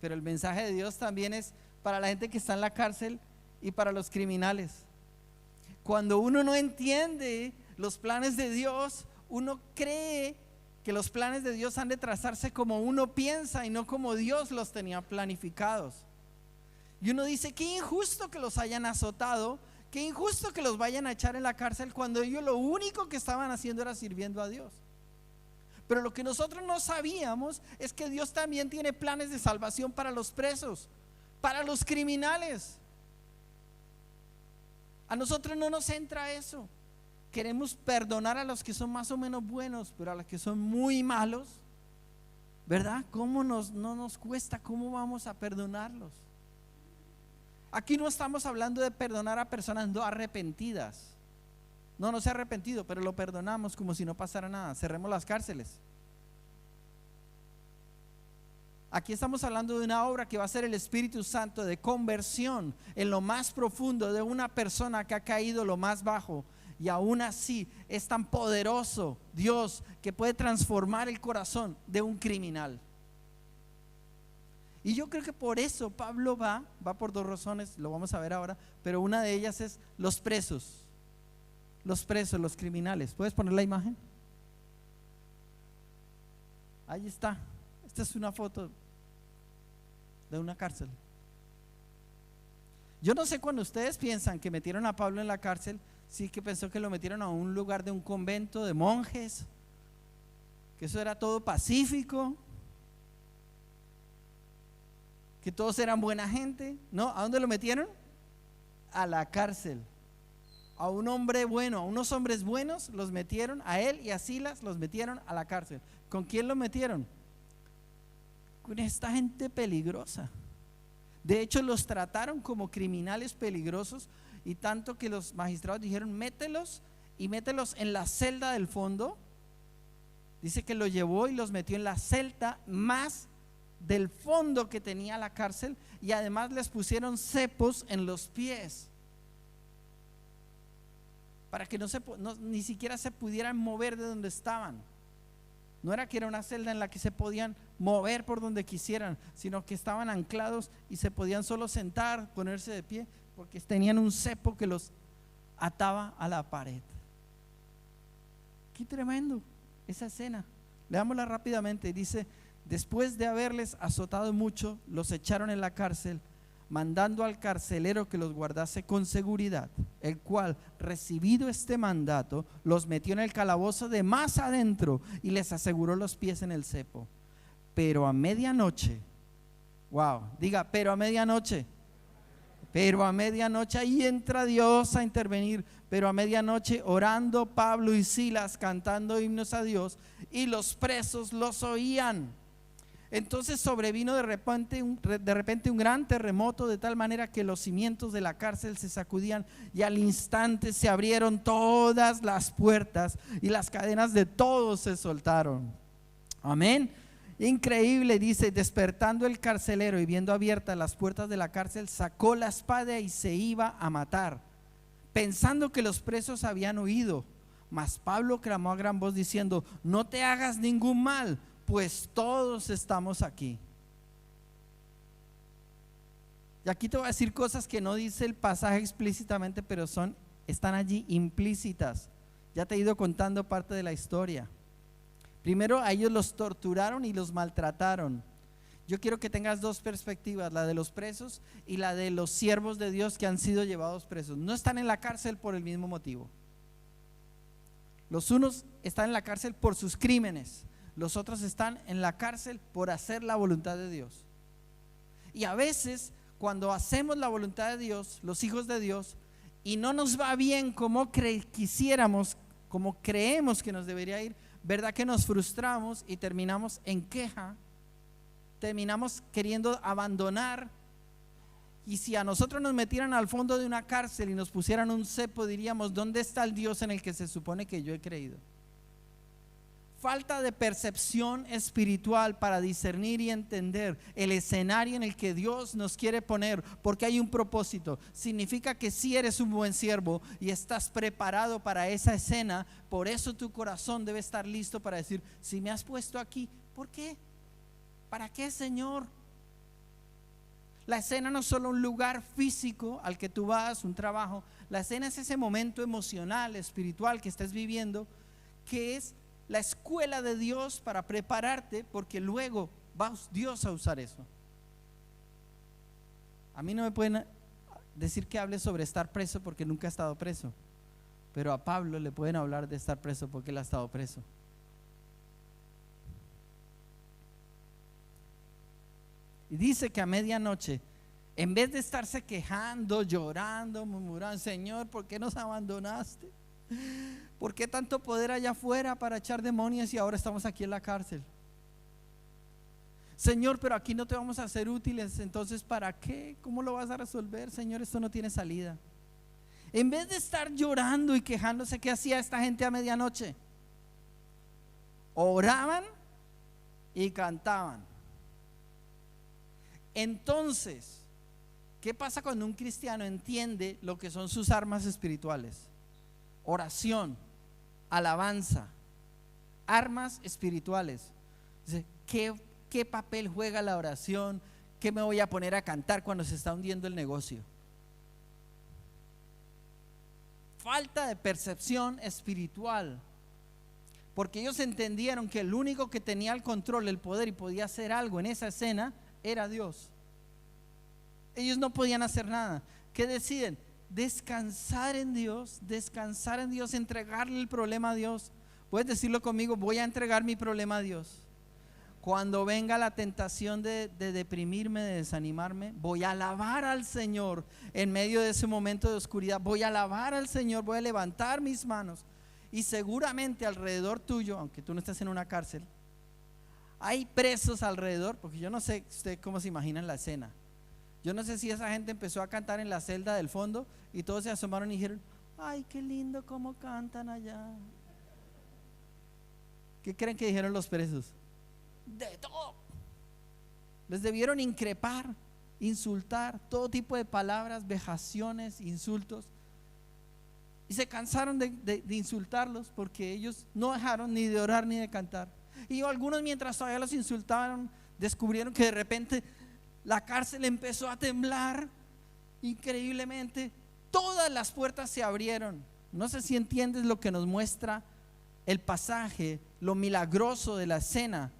A: pero el mensaje de Dios también es para la gente que está en la cárcel y para los criminales. Cuando uno no entiende los planes de Dios, uno cree que los planes de Dios han de trazarse como uno piensa y no como Dios los tenía planificados. Y uno dice, qué injusto que los hayan azotado, qué injusto que los vayan a echar en la cárcel cuando ellos lo único que estaban haciendo era sirviendo a Dios. Pero lo que nosotros no sabíamos es que Dios también tiene planes de salvación para los presos, para los criminales. A nosotros no nos entra eso. Queremos perdonar a los que son más o menos buenos, pero a los que son muy malos, ¿verdad? ¿Cómo no nos cuesta? ¿Cómo vamos a perdonarlos? Aquí no estamos hablando de perdonar a personas no arrepentidas. No se ha arrepentido, pero lo perdonamos como si no pasara nada. Cerremos las cárceles. Aquí estamos hablando de una obra que va a ser el Espíritu Santo de conversión en lo más profundo de una persona que ha caído lo más bajo, y aún así es tan poderoso Dios que puede transformar el corazón de un criminal. Y yo creo que por eso Pablo va por dos razones, lo vamos a ver ahora, pero una de ellas es los presos, los criminales. ¿Puedes poner la imagen? Ahí está. Esta es una foto de una cárcel. Yo no sé, cuando ustedes piensan que metieron a Pablo en la cárcel, sí que pensó que lo metieron a un lugar de un convento de monjes, que eso era todo pacífico, que todos eran buena gente. No, ¿a dónde lo metieron? A la cárcel. A un hombre bueno, a unos hombres buenos los metieron, a él y a Silas los metieron a la cárcel. ¿Con quién lo metieron? Con esta gente peligrosa. De hecho, los trataron como criminales peligrosos, y tanto que los magistrados dijeron, mételos en la celda del fondo, Dice que lo llevó y los metió en la celda más del fondo que tenía la cárcel, y además les pusieron cepos en los pies para que ni siquiera se pudieran mover de donde estaban. No era que era una celda en la que se podían mover por donde quisieran, sino que estaban anclados y se podían solo sentar, ponerse de pie, porque tenían un cepo que los ataba a la pared. Qué tremendo esa escena. Leámosla rápidamente. Dice: después de haberles azotado mucho, los echaron en la cárcel, mandando al carcelero que los guardase con seguridad, el cual, recibido este mandato, los metió en el calabozo de más adentro y les aseguró los pies en el cepo. Pero a medianoche, diga, pero a medianoche, ahí entra Dios a intervenir. Pero a medianoche, orando Pablo y Silas, cantando himnos a Dios, y los presos los oían. Entonces sobrevino de repente un gran terremoto, de tal manera que los cimientos de la cárcel se sacudían, y al instante se abrieron todas las puertas y las cadenas de todos se soltaron. Amén. Increíble. Dice: despertando el carcelero y viendo abiertas las puertas de la cárcel, sacó la espada y se iba a matar, pensando que los presos habían huido. Mas Pablo clamó a gran voz diciendo: no te hagas ningún mal, pues todos estamos aquí. Y aquí te voy a decir cosas que no dice el pasaje explícitamente, pero están allí implícitas. Ya te he ido contando parte de la historia. Primero, a ellos los torturaron y los maltrataron. Yo quiero que tengas dos perspectivas: la de los presos y la de los siervos de Dios que han sido llevados presos. No están en la cárcel por el mismo motivo. Los unos están en la cárcel por sus crímenes, los otros están en la cárcel por hacer la voluntad de Dios. Y a veces, cuando hacemos la voluntad de Dios, los hijos de Dios, y no nos va bien como quisiéramos, como creemos que nos debería ir, ¿verdad que nos frustramos y terminamos en queja? Terminamos queriendo abandonar. Y si a nosotros nos metieran al fondo de una cárcel y nos pusieran un cepo, diríamos: ¿dónde está el Dios en el que se supone que yo he creído? Falta de percepción espiritual para discernir y entender el escenario en el que Dios nos quiere poner, porque hay un propósito. Significa que si eres un buen siervo y estás preparado para esa escena, por eso tu corazón debe estar listo para decir: si me has puesto aquí, ¿por qué? ¿Para qué, Señor? La escena no es solo un lugar físico al que tú vas, un trabajo. La escena es ese momento emocional, espiritual que estás viviendo, que es la escuela de Dios para prepararte, porque luego va Dios a usar eso. A mí no me pueden decir que hable sobre estar preso porque nunca he estado preso, pero a Pablo le pueden hablar de estar preso porque él ha estado preso. Y dice que a medianoche, en vez de estarse quejando, llorando, murmurando: Señor, ¿por qué nos abandonaste? ¿Por qué tanto poder allá afuera para echar demonios y ahora estamos aquí en la cárcel? Señor, pero aquí no te vamos a ser útiles, entonces ¿para qué? ¿Cómo lo vas a resolver? Señor, esto no tiene salida. En vez de estar llorando y quejándose, ¿qué hacía esta gente a medianoche? Oraban y cantaban. Entonces, ¿qué pasa cuando un cristiano entiende lo que son sus armas espirituales? Oración, alabanza, armas espirituales. ¿Qué papel juega la oración? ¿Qué me voy a poner a cantar cuando se está hundiendo el negocio? Falta de percepción espiritual, porque ellos entendieron que el único que tenía el control, el poder y podía hacer algo en esa escena era Dios. Ellos no podían hacer nada. ¿Qué deciden? Descansar en Dios, entregarle el problema a Dios. Puedes decirlo conmigo: voy a entregar mi problema a Dios. Cuando venga la tentación de deprimirme, de desanimarme, voy a alabar al Señor en medio de ese momento de oscuridad. Voy a alabar al Señor, voy a levantar mis manos. Y seguramente alrededor tuyo, aunque tú no estés en una cárcel, hay presos alrededor, porque yo no sé usted cómo se imagina la escena. Yo no sé si esa gente empezó a cantar en la celda del fondo y todos se asomaron y dijeron: ay, qué lindo cómo cantan allá. ¿Qué creen que dijeron los presos? De todo. Les debieron increpar, insultar, todo tipo de palabras, vejaciones, insultos. Y se cansaron de insultarlos porque ellos no dejaron ni de orar ni de cantar. Y algunos, mientras todavía los insultaban, descubrieron que de repente la cárcel empezó a temblar increíblemente. Todas las puertas se abrieron. No sé si entiendes lo que nos muestra el pasaje, lo milagroso de la escena.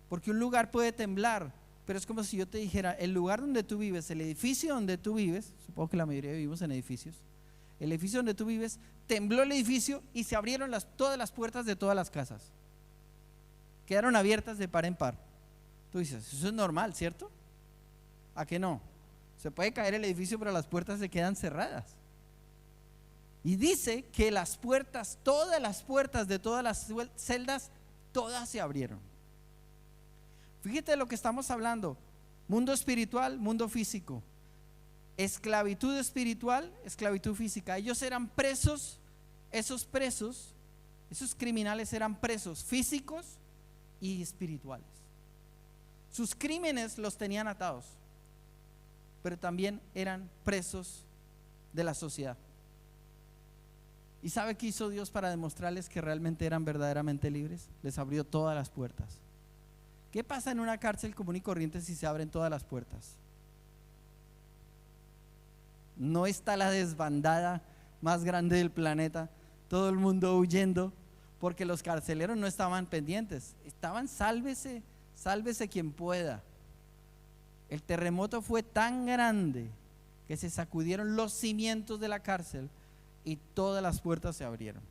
A: Porque un lugar puede temblar, pero es como si yo te dijera: el lugar donde tú vives, el edificio donde tú vives, supongo que la mayoría vivimos en edificios, el edificio donde tú vives, tembló el edificio y se abrieron todas las puertas de todas las casas. Quedaron abiertas de par en par. Tú dices, eso es normal, ¿cierto? ¿A qué no? Se puede caer el edificio, pero las puertas se quedan cerradas. Y dice que las puertas, todas las puertas de todas las celdas, todas se abrieron. Fíjate de lo que estamos hablando: mundo espiritual, mundo físico, esclavitud espiritual, esclavitud física. Ellos eran presos, esos criminales eran presos físicos y espirituales. Sus crímenes los tenían atados, pero también eran presos de la sociedad. ¿Y sabe qué hizo Dios para demostrarles que realmente eran verdaderamente libres? Les abrió todas las puertas. ¿Qué pasa en una cárcel común y corriente si se abren todas las puertas? No está la desbandada más grande del planeta, todo el mundo huyendo, porque los carceleros no estaban pendientes, estaban sálvese, sálvese quien pueda. El terremoto fue tan grande que se sacudieron los cimientos de la cárcel y todas las puertas se abrieron.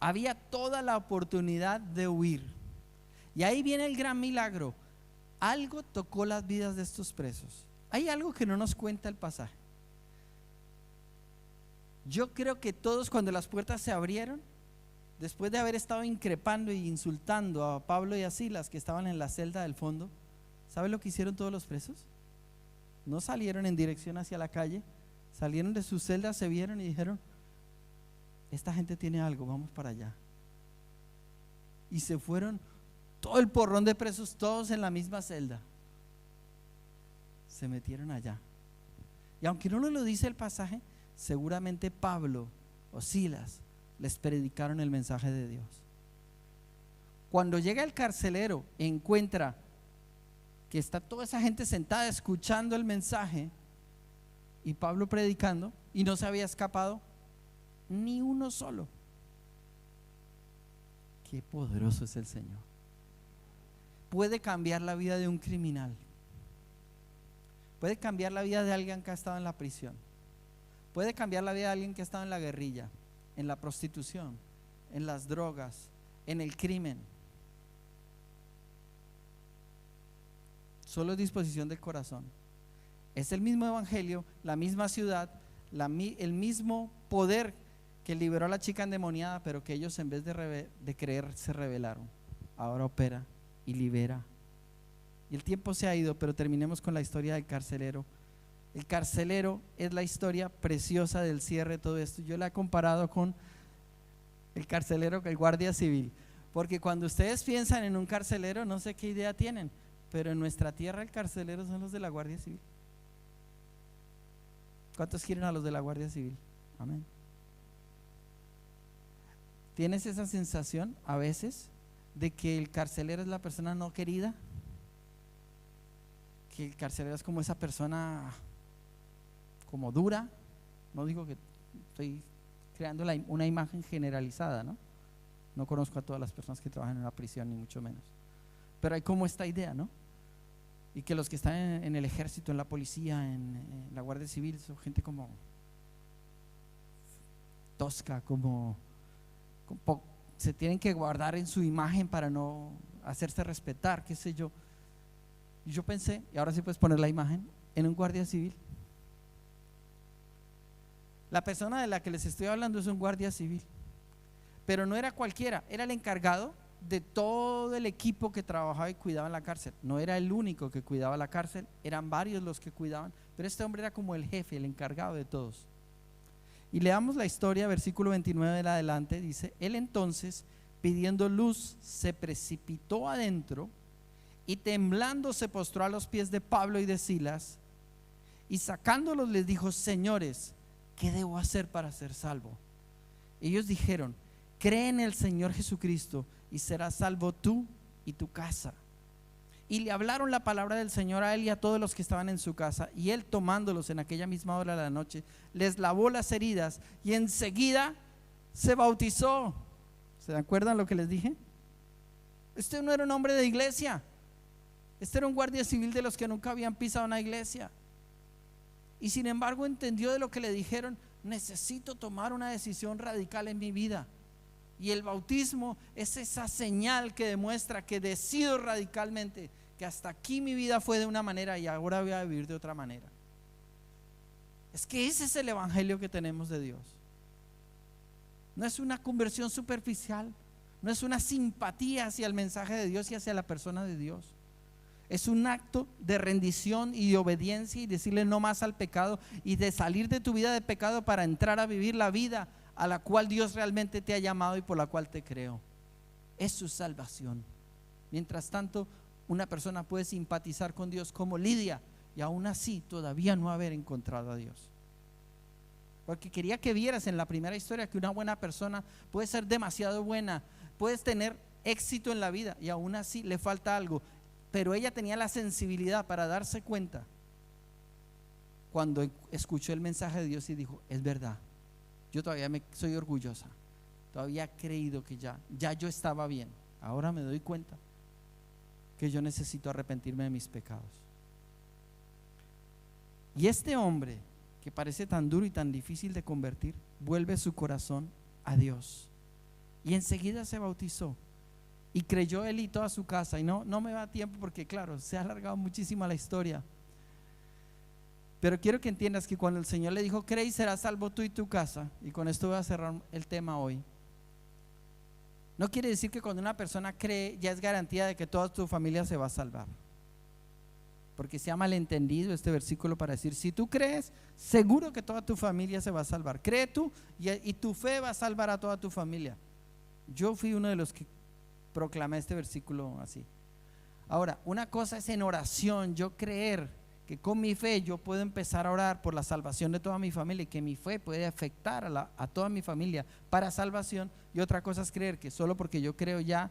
A: Había toda la oportunidad de huir. Y ahí viene el gran milagro. Algo tocó las vidas de estos presos. Hay algo que no nos cuenta el pasaje. Yo creo que todos, cuando las puertas se abrieron, después de haber estado increpando e insultando a Pablo y a Silas, que estaban en la celda del fondo, ¿sabe lo que hicieron todos los presos? No salieron en dirección hacia la calle, salieron de sus celdas, se vieron y dijeron: esta gente tiene algo, vamos para allá. Y se fueron todo el porrón de presos, todos en la misma celda. Se metieron allá. Y aunque no nos lo dice el pasaje, seguramente Pablo o Silas les predicaron el mensaje de Dios. Cuando llega el carcelero, encuentra que está toda esa gente sentada escuchando el mensaje y Pablo predicando, y no se había escapado ni uno solo. Qué poderoso es el Señor. Puede cambiar la vida de un criminal, puede cambiar la vida de alguien que ha estado en la prisión, puede cambiar la vida de alguien que ha estado en la guerrilla, en la prostitución, en las drogas, en el crimen. Solo es disposición del corazón. Es el mismo evangelio, la misma ciudad, el mismo poder que liberó a la chica endemoniada, pero que ellos, en vez de creer, se rebelaron. Ahora opera y libera. Y el tiempo se ha ido, pero terminemos con la historia del carcelero. El carcelero es la historia preciosa del cierre de todo esto. Yo la he comparado con el carcelero, el guardia civil, porque cuando ustedes piensan en un carcelero, no sé qué idea tienen, pero en nuestra tierra el carcelero son los de la Guardia Civil. ¿Cuántos quieren a los de la Guardia Civil? Amén. ¿Tienes esa sensación a veces de que el carcelero es la persona no querida? Que el carcelero es como esa persona como dura. No digo que estoy creando una imagen generalizada, ¿no? No conozco a todas las personas que trabajan en una prisión, ni mucho menos, pero hay como esta idea, ¿no? Y que los que están en el ejército, en la policía, en la Guardia Civil, son gente como tosca, como se tienen que guardar en su imagen para no hacerse respetar, qué sé yo. Y yo pensé, y ahora sí puedes poner la imagen, en un guardia civil. La persona de la que les estoy hablando es un guardia civil, pero no era cualquiera, era el encargado de todo el equipo que trabajaba y cuidaba en la cárcel. No era el único que cuidaba la cárcel, eran varios los que cuidaban, pero este hombre era como el jefe, el encargado de todos. Y leamos la historia, versículo 29 en adelante, dice: él entonces, pidiendo luz, se precipitó adentro y temblando se postró a los pies de Pablo y de Silas, y sacándolos les dijo: señores, ¿qué debo hacer para ser salvo? Ellos dijeron: cree en el Señor Jesucristo y serás salvo tú y tu casa. Y le hablaron la palabra del Señor a él y a todos los que estaban en su casa. Y él, tomándolos en aquella misma hora de la noche, les lavó las heridas y enseguida se bautizó. ¿Se acuerdan lo que les dije? Este no era un hombre de iglesia. Este era un guardia civil de los que nunca habían pisado una iglesia. Y sin embargo entendió de lo que le dijeron: necesito tomar una decisión radical en mi vida. Y el bautismo es esa señal que demuestra que decido radicalmente que hasta aquí mi vida fue de una manera y ahora voy a vivir de otra manera. Es que ese es el evangelio que tenemos de Dios. No es una conversión superficial, no es una simpatía hacia el mensaje de Dios y hacia la persona de Dios. Es un acto de rendición y de obediencia y decirle no más al pecado y de salir de tu vida de pecado para entrar a vivir la vida a la cual Dios realmente te ha llamado y por la cual te creó. Es su salvación. Mientras tanto, una persona puede simpatizar con Dios como Lidia y aún así todavía no haber encontrado a Dios. Porque quería que vieras en la primera historia que una buena persona puede ser demasiado buena, puedes tener éxito en la vida y aún así le falta algo. Pero ella tenía la sensibilidad para darse cuenta cuando escuchó el mensaje de Dios y dijo: es verdad, yo todavía soy orgullosa, todavía he creído que ya yo estaba bien, ahora me doy cuenta que yo necesito arrepentirme de mis pecados. Y este hombre que parece tan duro y tan difícil de convertir, vuelve su corazón a Dios y enseguida se bautizó y creyó él y toda su casa. Y no me da tiempo porque claro, se ha alargado muchísimo la historia, pero quiero que entiendas que cuando el Señor le dijo: cree y serás salvo tú y tu casa, y con esto voy a cerrar el tema hoy, no quiere decir que cuando una persona cree ya es garantía de que toda tu familia se va a salvar, porque se ha malentendido este versículo para decir: si tú crees, seguro que toda tu familia se va a salvar. Cree tú y tu fe va a salvar a toda tu familia. Yo fui uno de los que proclamé este versículo así. Ahora, una cosa es en oración yo creer que con mi fe yo puedo empezar a orar por la salvación de toda mi familia y que mi fe puede afectar a toda mi familia para salvación, y otra cosa es creer que solo porque yo creo ya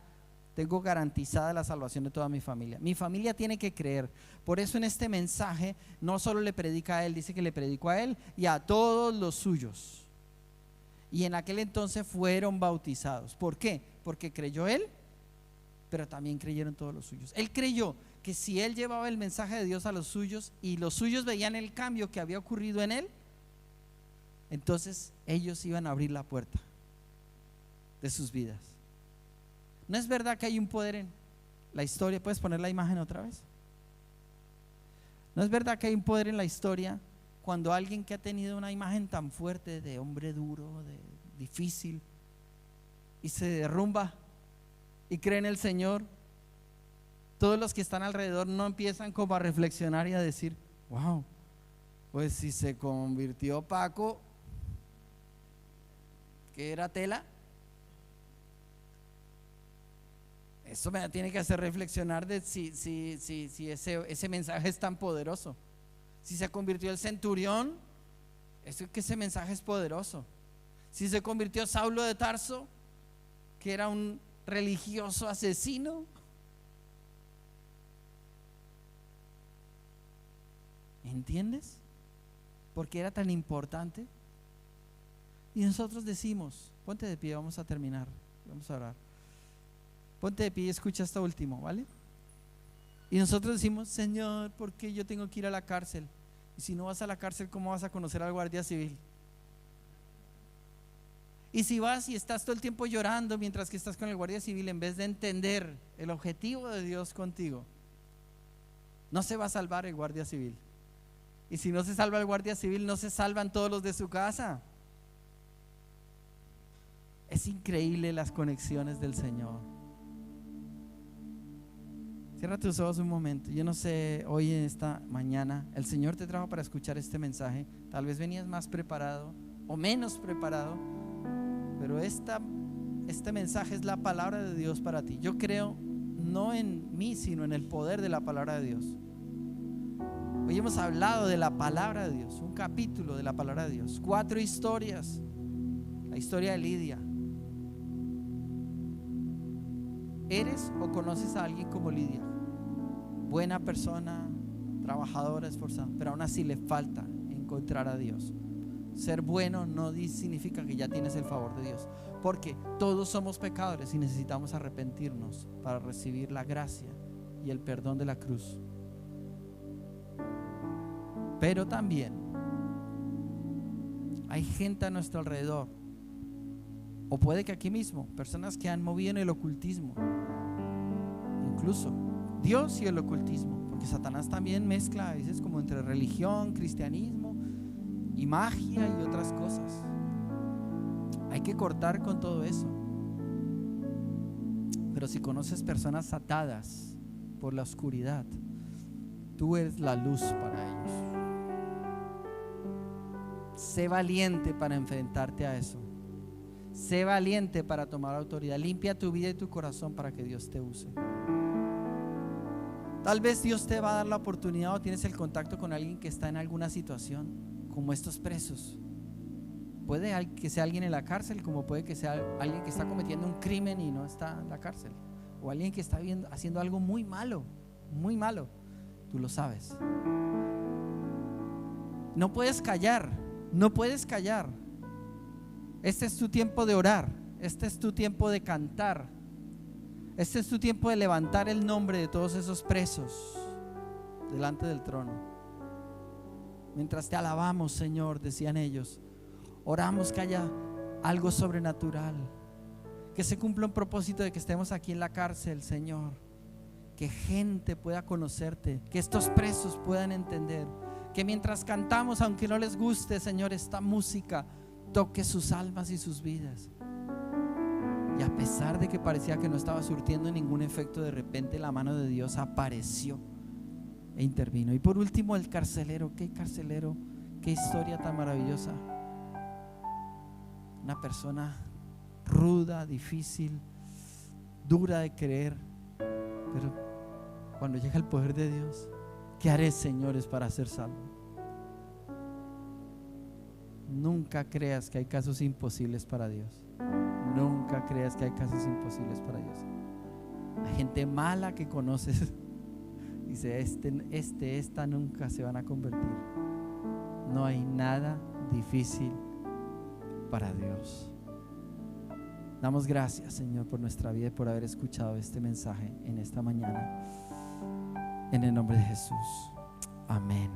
A: tengo garantizada la salvación de toda mi familia. Mi familia tiene que creer. Por eso en este mensaje no solo le predica a él, dice que le predicó a él y a todos los suyos. Y en aquel entonces fueron bautizados. ¿Por qué? Porque creyó él, pero también creyeron todos los suyos. Él creyó que si él llevaba el mensaje de Dios a los suyos y los suyos veían el cambio que había ocurrido en él, entonces ellos iban a abrir la puerta de sus vidas. ¿No es verdad que hay un poder en la historia? ¿Puedes poner la imagen otra vez? ¿No es verdad que hay un poder en la historia cuando alguien que ha tenido una imagen tan fuerte de hombre duro, de difícil, y se derrumba y cree en el Señor? Todos los que están alrededor no empiezan como a reflexionar y a decir: wow, pues si se convirtió Paco, que era tela. Eso me tiene que hacer reflexionar de si ese mensaje es tan poderoso. Si se convirtió el centurión, es que ese mensaje es poderoso. Si se convirtió Saulo de Tarso, que era un religioso asesino, ¿entiendes? ¿Por qué era tan importante? Y nosotros decimos: ponte de pie, vamos a terminar, vamos a orar. Ponte de pie y escucha hasta último, ¿vale? Y nosotros decimos: Señor, ¿por qué yo tengo que ir a la cárcel? Y si no vas a la cárcel, ¿cómo vas a conocer al guardia civil? Y si vas y estás todo el tiempo llorando mientras que estás con el guardia civil, en vez de entender el objetivo de Dios contigo, no se va a salvar el guardia civil. Y si no se salva el guardia civil, no se salvan todos los de su casa. Es increíble las conexiones del Señor. Cierra tus ojos un momento. Yo no sé, hoy en esta mañana el Señor te trajo para escuchar este mensaje. Tal vez venías más preparado, o menos preparado, pero este mensaje es la palabra de Dios para ti. Yo creo no en mí, sino en el poder de la palabra de Dios. Hoy hemos hablado de la palabra de Dios, un capítulo de la palabra de Dios, 4 historias. La historia de Lidia. ¿Eres o conoces a alguien como Lidia? Buena persona, trabajadora, esforzada, pero aún así le falta encontrar a Dios. Ser bueno no significa que ya tienes el favor de Dios, porque todos somos pecadores y necesitamos arrepentirnos para recibir la gracia y el perdón de la cruz. Pero también hay gente a nuestro alrededor, o puede que aquí mismo, personas que han movido en el ocultismo, incluso Dios y el ocultismo, porque Satanás también mezcla a veces como entre religión, cristianismo y magia y otras cosas. Hay que cortar con todo eso. Pero si conoces personas atadas por la oscuridad, tú eres la luz para ellos. Sé valiente para enfrentarte a eso. Sé valiente para tomar autoridad. Limpia tu vida y tu corazón para que Dios te use. Tal vez Dios te va a dar la oportunidad, o tienes el contacto con alguien que está en alguna situación como estos presos. Puede que sea alguien en la cárcel, como puede que sea alguien que está cometiendo un crimen y no está en la cárcel, o alguien que está haciendo algo muy malo, muy malo. Tú lo sabes. No puedes callar, no puedes callar. Este es tu tiempo de orar, este es tu tiempo de cantar, este es tu tiempo de levantar el nombre de todos esos presos delante del trono. Mientras te alabamos, Señor, decían ellos, oramos que haya algo sobrenatural, que se cumpla un propósito de que estemos aquí en la cárcel, Señor, que gente pueda conocerte, que estos presos puedan entender, que mientras cantamos, aunque no les guste, Señor, esta música toque sus almas y sus vidas. Y a pesar de que parecía que no estaba surtiendo ningún efecto, de repente la mano de Dios apareció e intervino. Y por último, el carcelero. ¿Qué carcelero? Qué historia tan maravillosa. Una persona ruda, difícil, dura de creer, pero cuando llega el poder de Dios, ¿qué haré, señores, para ser salvo? Nunca creas que hay casos imposibles para Dios. Nunca creas que hay casos imposibles para Dios. Hay gente mala que conoces, dice, esta nunca se van a convertir. No hay nada difícil para Dios. Damos gracias, Señor, por nuestra vida y por haber escuchado este mensaje en esta mañana. En el nombre de Jesús. Amén.